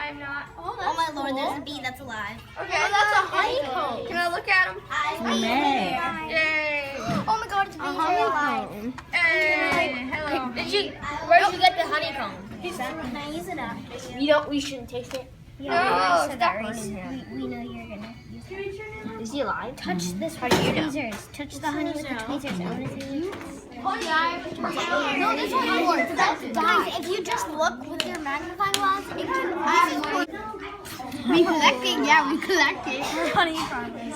I'm not. Oh my lord, there's a bee that's alive. Okay. Oh, that's a honeycomb. Can I look at him? Yay. Oh my god, it's bees are alive. Hey. Hello. Where'd you get the honeycomb? Can I use it up? We shouldn't taste it. No, stop running here. We know you're gonna use it. Is he alive? Touch this with the tweezers. Touch the honey with the tweezers. I want to see you. No, this one works. Guys, if you just look with your magnifying glass, it can. We collecting, yeah, we collecting. Honey progress.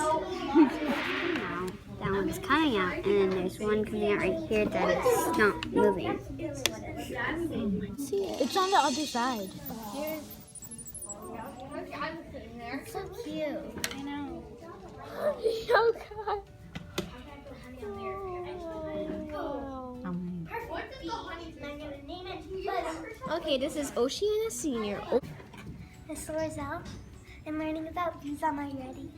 That one's coming out, and then there's one coming out right here that is not moving. It's on the other side. It's so cute. I know. Oh god. Okay, this is Oceana Senior. The store's out. I'm learning about bees. Am I ready?